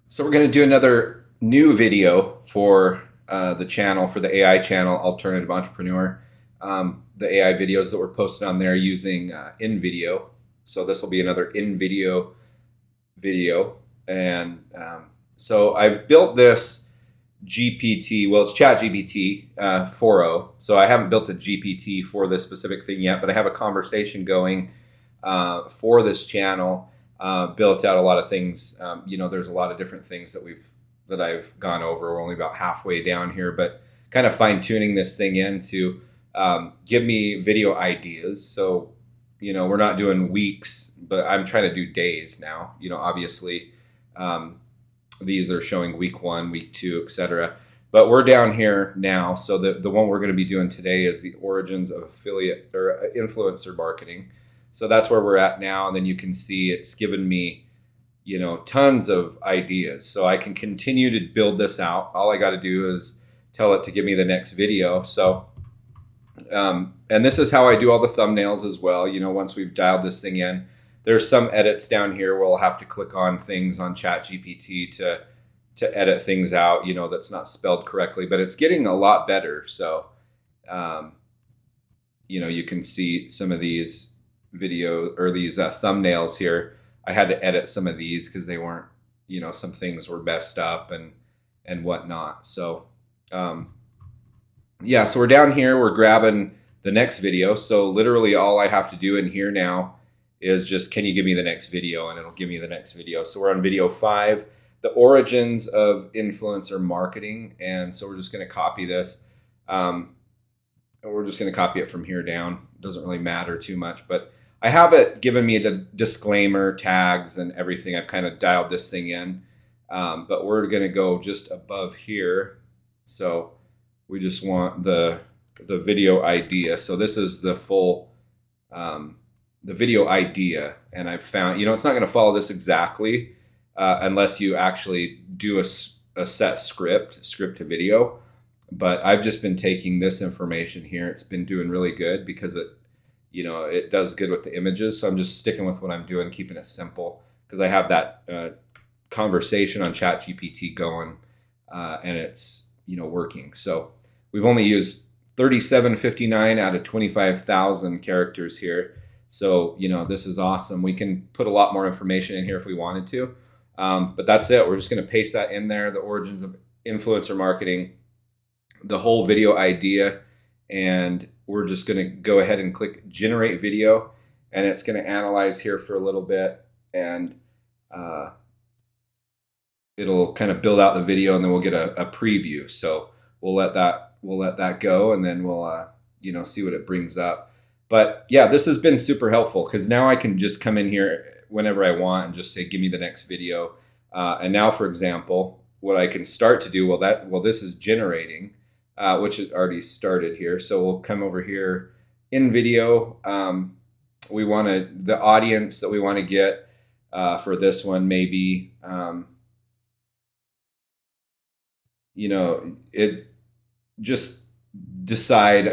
So we're going to do another new video for the channel, for the AI channel, Alternative Entrepreneur. The AI videos that were posted on there using InVideo. So this will be another InVideo video. And so I've built this GPT, well, it's ChatGPT 4.0. So I haven't built a GPT for this specific thing yet, but I have a conversation going for this channel. Built out a lot of things. There's a lot of different things that I've gone over. We're only about halfway down here, but kind of fine tuning this thing in to give me video ideas. So, we're not doing weeks, but I'm trying to do days now. Obviously, these are showing week 1, week 2, etc. But we're down here now. So the one we're going to be doing today is the origins of affiliate or influencer marketing. So that's where we're at now. And then you can see it's given me, tons of ideas. So I can continue to build this out. All I got to do is tell it to give me the next video. So, and this is how I do all the thumbnails as well. Once we've dialed this thing in, there's some edits down here where I'll have to click on things on ChatGPT to edit things out, that's not spelled correctly, but it's getting a lot better. So, you can see some of these video or these thumbnails here. I had to edit some of these because they weren't, some things were messed up and whatnot. So, yeah, so we're down here, we're grabbing the next video. So literally all I have to do in here now is just, can you give me the next video? And it'll give me the next video. So we're on video 5, the origins of influencer marketing. And so we're just going to copy this. We're just going to copy it from here down. It doesn't really matter too much, but I have it given me the disclaimer tags and everything. I've kind of dialed this thing in, but we're going to go just above here. So we just want the video idea. So this is the full, the video idea. And I've found, it's not going to follow this exactly unless you actually do a set script to video. But I've just been taking this information here. It's been doing really good because it does good with the images. So I'm just sticking with what I'm doing, keeping it simple because I have that conversation on ChatGPT going and it's, working. So we've only used 3759 out of 25,000 characters here. So, this is awesome. We can put a lot more information in here if we wanted to. But that's it. We're just going to paste that in there, the origins of influencer marketing, the whole video idea, and we're just going to go ahead and click generate video, and it's going to analyze here for a little bit, and it'll kind of build out the video, and then we'll get a preview. So we'll let that go, and then we'll see what it brings up. But yeah, this has been super helpful because now I can just come in here whenever I want and just say, give me the next video. And now, for example, what I can start to do, this is generating, which is already started here. So we'll come over here in video. We want the audience that we want to get for this one, maybe, it just decide,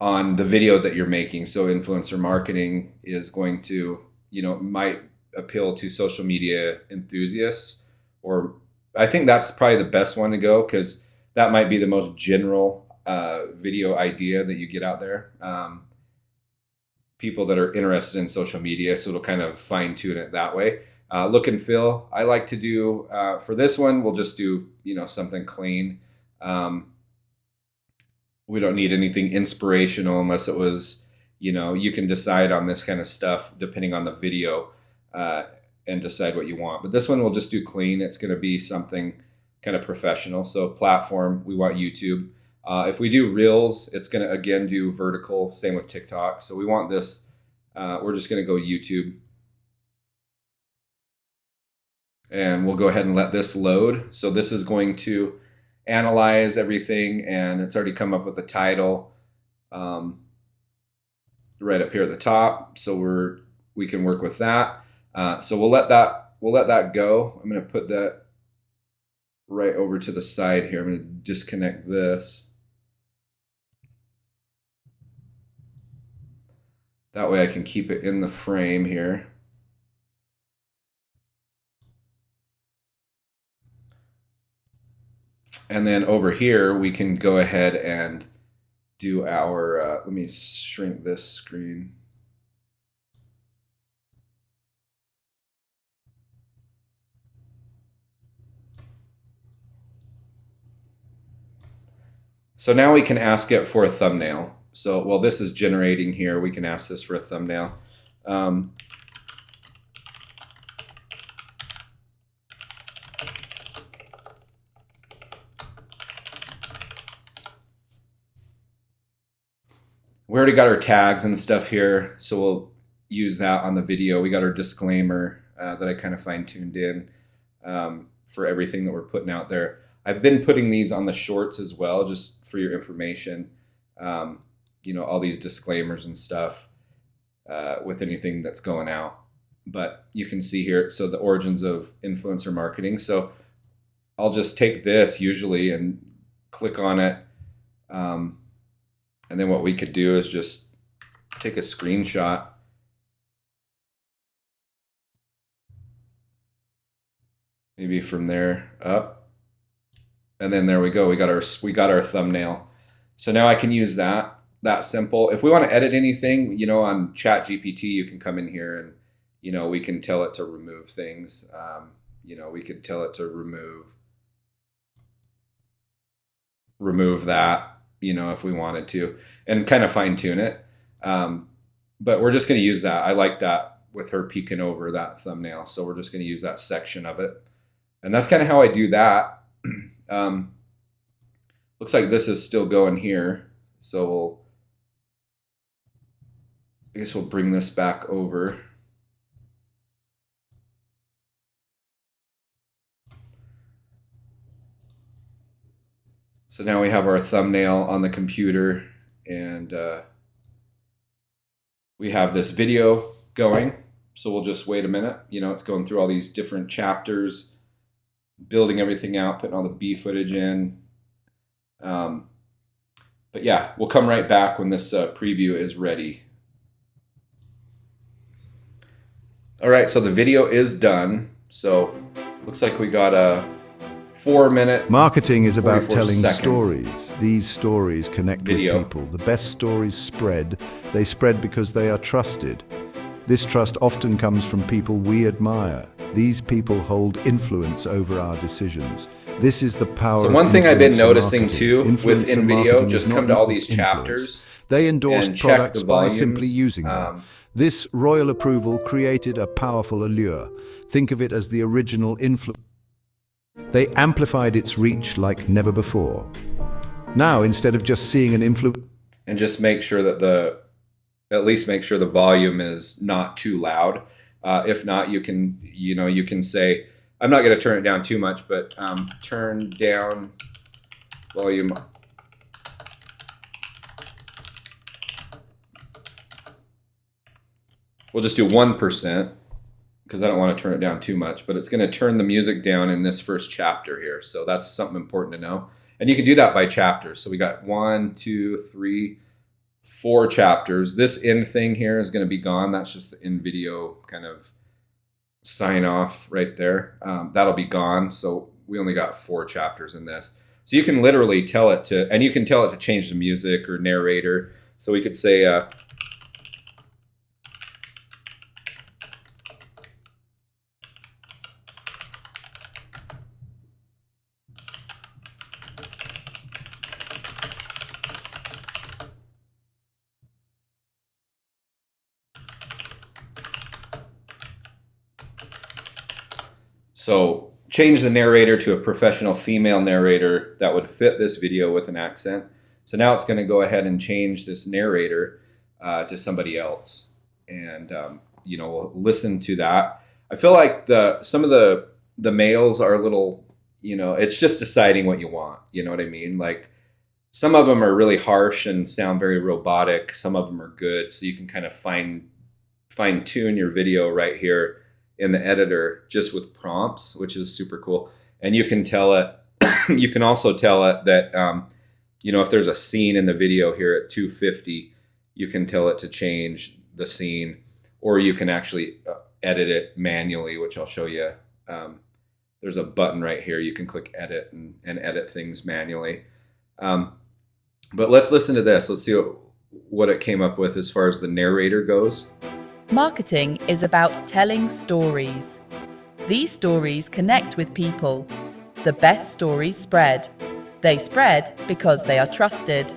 on the video that you're making. So influencer marketing is going to, might appeal to social media enthusiasts, or I think that's probably the best one to go because that might be the most general video idea that you get out there. People that are interested in social media, so it'll kind of fine tune it that way. Look and feel, I like to do for this one, we'll just do, something clean. We don't need anything inspirational unless it was, you can decide on this kind of stuff depending on the video and decide what you want. But this one we'll just do clean. It's going to be something kind of professional. So platform, we want YouTube. If we do Reels, it's going to, again, do vertical. Same with TikTok. So we want this, we're just going to go YouTube. And we'll go ahead and let this load. So this is going to analyze everything, and it's already come up with the title right up here at the top. So we can work with that. So we'll let that go. I'm going to put that right over to the side here. I'm going to disconnect this. That way I can keep it in the frame here. And then over here, we can go ahead and do our, let me shrink this screen. So now we can ask it for a thumbnail. So while this is generating here, we can ask this for a thumbnail. We already got our tags and stuff here, so we'll use that on the video. We got our disclaimer that I kind of fine-tuned in for everything that we're putting out there. I've been putting these on the shorts as well, just for your information. You know, all these disclaimers and stuff with anything that's going out. But you can see here, so the origins of influencer marketing. So I'll just take this usually and click on it. And then what we could do is just take a screenshot. Maybe from there up. And then there we go. We got our thumbnail. So now I can use that simple. If we want to edit anything, you know, on ChatGPT, you can come in here and, you know, we can tell it to remove things. You know, we could tell it to remove that, you know, if we wanted to, and kind of fine tune it. But we're just going to use that. I like that with her peeking over that thumbnail. So we're just going to use that section of it. And that's kind of how I do that. Looks like this is still going here. So I guess we'll bring this back over. So now we have our thumbnail on the computer, and we have this video going. So we'll just wait a minute. You know, it's going through all these different chapters, building everything out, putting all the B footage in. But yeah, we'll come right back when this preview is ready. All right, so the video is done. So looks like we got a 4-minute. Marketing is about telling second stories. These stories connect video with people. The best stories spread. They spread because they are trusted. This trust often comes from people we admire. These people hold influence over our decisions. This is the power of So one thing I've been noticing marketing. too with Influencer InVideo, marketing just is come not to all these influence. chapters. They endorse and check products the by volumes. simply using them. This royal approval created a powerful allure. Think of it as the original influence. They amplified its reach like never before. Now, instead of just seeing an influence, And just make sure that at least make sure the volume is not too loud. If not, you can say, I'm not going to turn it down too much, but turn down volume. We'll just do 1%. Because I don't want to turn it down too much, but it's going to turn the music down in this first chapter here. So that's something important to know. And you can do that by chapters. So we got 1, 2, 3, 4 chapters. This in thing here is going to be gone. That's just the InVideo kind of sign off right there. That'll be gone. So we only got 4 chapters in this. So you can literally tell it to, and you can tell it to change the music or narrator. So we could say, so change the narrator to a professional female narrator that would fit this video with an accent. So now it's going to go ahead and change this narrator to somebody else. And, you know, we'll listen to that. I feel like some of the males are a little, you know, it's just deciding what you want. You know what I mean? Like some of them are really harsh and sound very robotic. Some of them are good. So you can kind of fine tune your video right here in the editor just with prompts, which is super cool. And you can tell it, you can also tell it that, you know, if there's a scene in the video here at 250, you can tell it to change the scene, or you can actually edit it manually, which I'll show you there's a button right here. You can click edit and edit things manually. But let's listen to this. Let's see what it came up with as far as the narrator goes. Marketing is about telling stories. These stories connect with people. The best stories spread. They spread because they are trusted.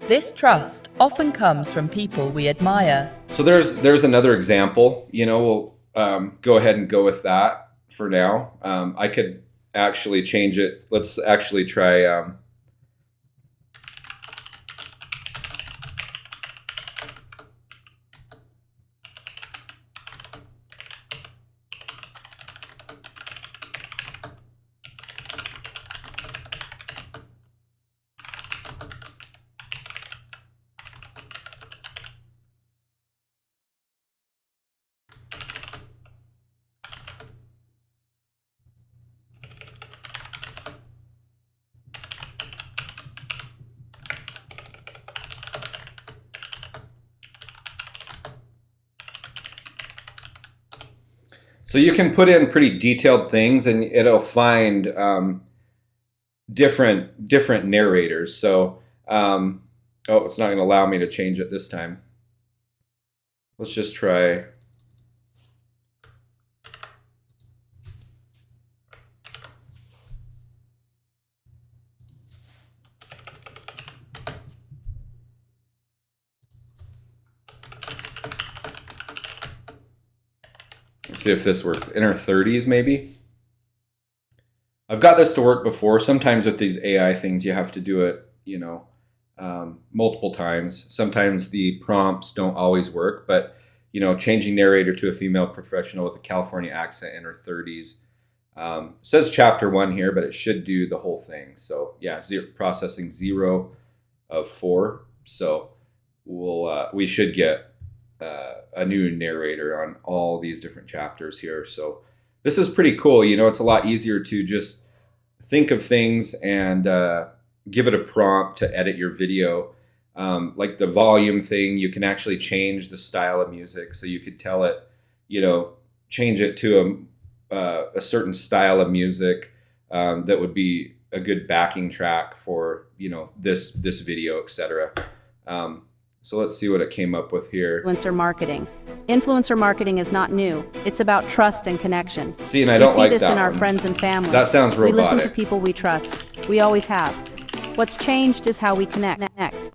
This trust often comes from people we admire. So there's another example. We'll go ahead and go with that for now. I could actually change it. Let's actually try. So you can put in pretty detailed things, and it'll find different narrators. So, oh, it's not going to allow me to change it this time. Let's just try. Let's see if this works. In our 30s, maybe. I've got this to work before. Sometimes with these AI things, you have to do it, multiple times. Sometimes the prompts don't always work, but changing narrator to a female professional with a California accent in her 30s. Says chapter 1 here, but it should do the whole thing. So yeah, processing 0 of 4. So we should get a new narrator on all these different chapters here. So this is pretty cool. It's a lot easier to just think of things and give it a prompt to edit your video. Like the volume thing, you can actually change the style of music. So you could tell it, change it to a certain style of music that would be a good backing track for, this video, etc. So let's see what it came up with here. Influencer marketing. Influencer marketing is not new. It's about trust and connection. See, and I don't like that. We see this in our one. friends and family. That sounds robotic. We listen to people we trust. We always have. What's changed is how we connect.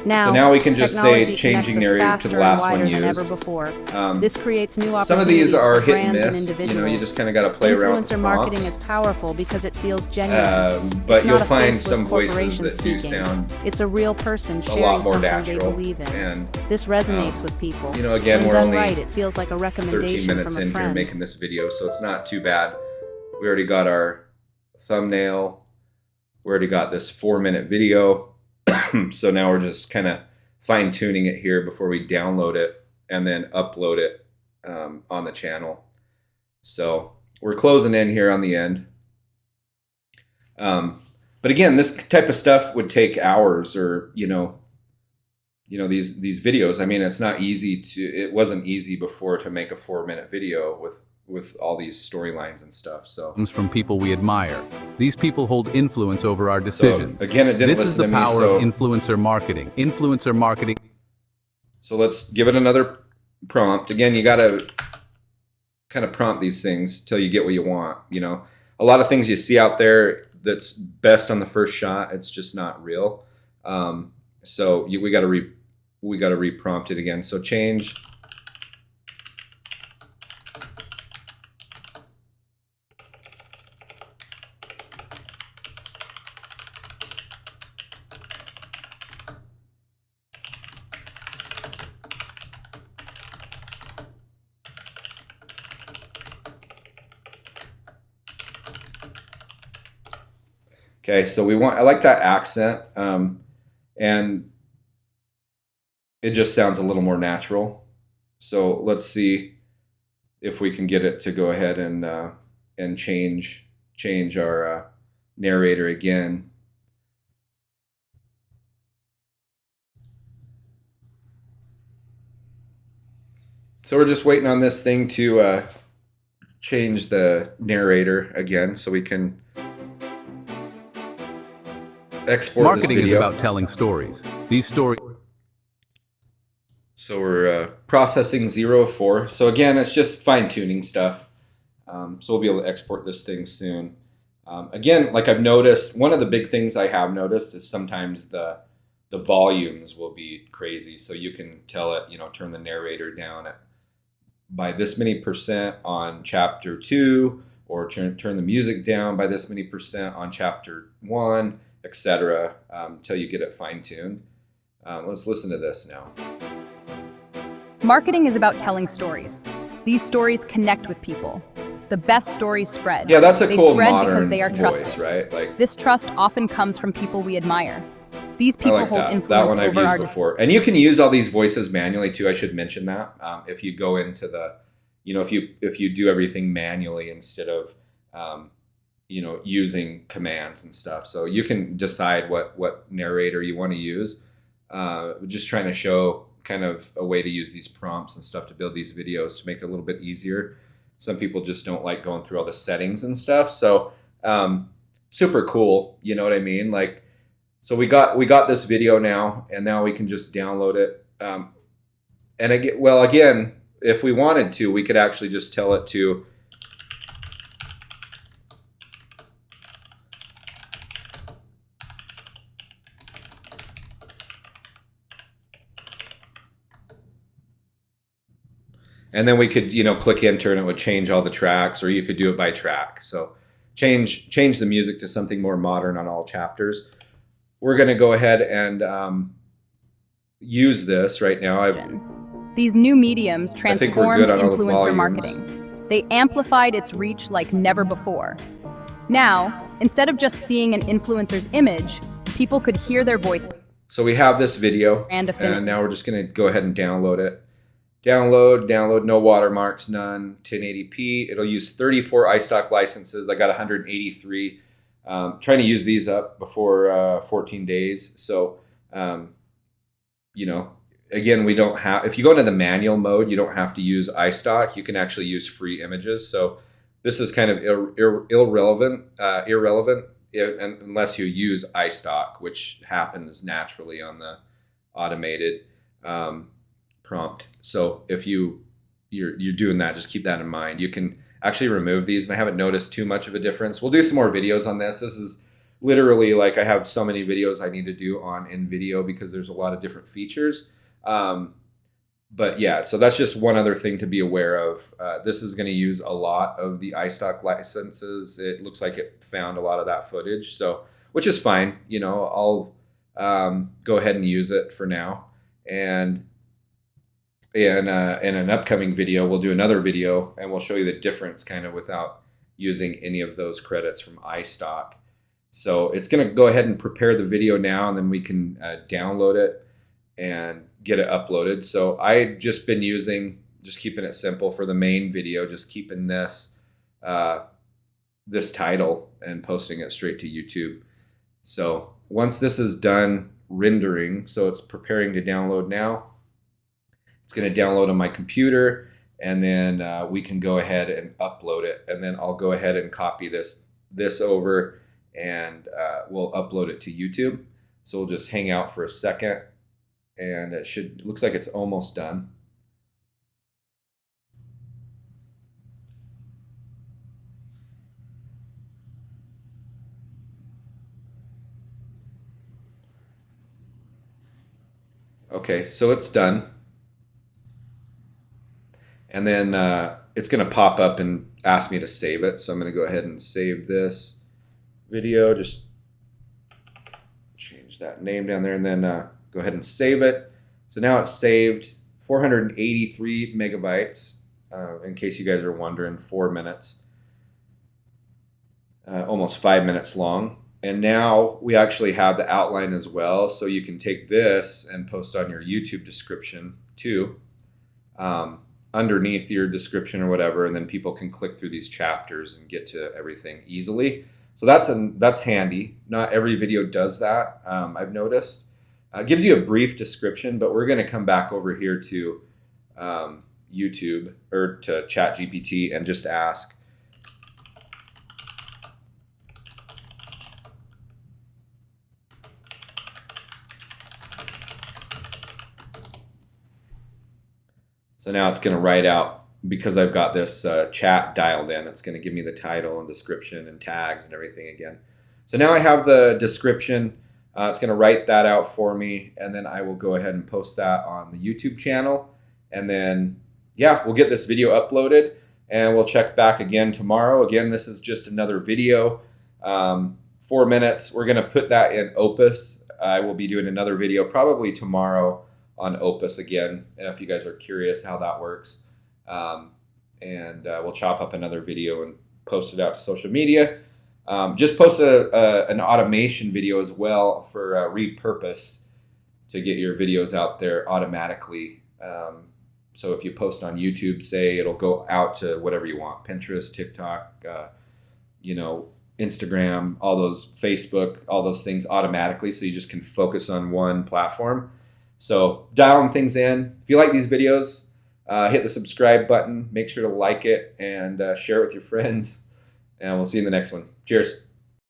Now we can just say technology changing connects us narrator to the faster last and one wider than used. ever before. This creates new opportunities Some of these are for hit and brands miss. and individuals. You just kind of got to play around with the Influencer marketing prompts. is powerful because it feels genuine. But It's you'll not a find faceless some voices corporation that do speaking. sound It's a real person a sharing lot more something natural. they believe in. And This resonates with people. again, when we're done only right, it feels like a 13 recommendation minutes from a in here friend. making this video, so it's not too bad. We already got our thumbnail. We already got this 4-minute video. So now we're just kind of fine-tuning it here before we download it and then upload it on the channel. So we're closing in here on the end. But again, this type of stuff would take hours, or these videos. I mean, it's not easy it wasn't easy before to make a 4-minute video with all these storylines and stuff. So Comes from people we admire. These people hold influence over our decisions. again, it didn't This listen is the to me, power so of influencer marketing. Influencer marketing. So let's give it another prompt. Again, you got to kind of prompt these things till you get what you want. A lot of things you see out there that's best on the first shot, it's just not real. So we got to re-prompt it again. So change. Okay, so I like that accent, and it just sounds a little more natural. So let's see if we can get it to go ahead and change our narrator again. So we're just waiting on this thing to change the narrator again so we can export Marketing this is video. about telling stories. These stories. So we're processing 0 of 4. So again, it's just fine-tuning stuff. So we'll be able to export this thing soon. Again, like I've noticed, one of the big things I have noticed is sometimes the volumes will be crazy. So you can tell it, turn the narrator down by this many % on chapter 2, or turn the music down by this many % on chapter 1, etc. Until you get it fine-tuned. Let's listen to this now. Marketing is about telling stories. These stories connect with people. The best stories spread. Yeah, that's a They cool spread modern because they are voice, trusted. right? Like, This trust often comes from people we admire. These I people like hold that. influence That one I've over used our before. And you can use all these voices manually too. I should mention that. If you go into the, if you do everything manually instead of, using commands and stuff. So you can decide what narrator you want to use. Just trying to show kind of a way to use these prompts and stuff to build these videos to make it a little bit easier. Some people just don't like going through all the settings and stuff. So super cool. You know what I mean? Like, so we got this video now, and now we can just download it. And again, if we wanted to, we could actually just tell it to and then we could, click enter and it would change all the tracks, or you could do it by track. So change the music to something more modern on all chapters. We're going to go ahead and use this right now. These new mediums I think we're transformed good on all the influencer volumes. marketing. They amplified its reach like never before. Now, instead of just seeing an influencer's image, people could hear their voice. So we have this video, And now we're just going to go ahead and download it. Download, no watermarks, none, 1080p. It'll use 34 iStock licenses. I got 183. Trying to use these up before 14 days. So, again, we don't have, if you go into the manual mode, you don't have to use iStock. You can actually use free images. So this is kind of irrelevant unless you use iStock, which happens naturally on the automated prompt. So if you're doing that, just keep that in mind. You can actually remove these, and I haven't noticed too much of a difference. We'll do some more videos on this. This is literally like I have so many videos I need to do on InVideo because there's a lot of different features. But yeah, so that's just one other thing to be aware of. This is going to use a lot of the iStock licenses. It looks like it found a lot of that footage, so which is fine. I'll go ahead and use it for now. And in an upcoming video, we'll do another video and we'll show you the difference kind of without using any of those credits from iStock. So it's going to go ahead and prepare the video now, and then we can download it and get it uploaded. So I've just been just keeping it simple for the main video, just keeping this this title and posting it straight to YouTube. So once this is done rendering, so it's preparing to download now, it's going to download on my computer, and then we can go ahead and upload it. And then I'll go ahead and copy this over, and we'll upload it to YouTube. So we'll just hang out for a second, and looks like it's almost done. Okay, so it's done. And then it's going to pop up and ask me to save it. So I'm going to go ahead and save this video. Just change that name down there, and then go ahead and save it. So now it's saved, 483 megabytes. In case you guys are wondering, 4 minutes, almost 5 minutes long. And now we actually have the outline as well. So you can take this and post on your YouTube description too. Underneath your description or whatever, and then people can click through these chapters and get to everything easily. So that's handy. Not every video does that, I've noticed. It gives you a brief description, but we're going to come back over here to YouTube or to ChatGPT and just ask, So now it's going to write out, because I've got this chat dialed in, it's going to give me the title and description and tags and everything again. So now I have the description. It's going to write that out for me, and then I will go ahead and post that on the YouTube channel. And then, yeah, we'll get this video uploaded, and we'll check back again tomorrow. Again, this is just another video, 4 minutes. We're going to put that in Opus. I will be doing another video probably tomorrow on Opus again, if you guys are curious how that works. We'll chop up another video and post it out to social media. Just post an automation video as well for repurpose to get your videos out there automatically. So if you post on YouTube, say, it'll go out to whatever you want, Pinterest, TikTok, Instagram, all those, Facebook, all those things automatically. So you just can focus on one platform. So dialing things in. If you like these videos, hit the subscribe button. Make sure to like it and share it with your friends. And we'll see you in the next one. Cheers.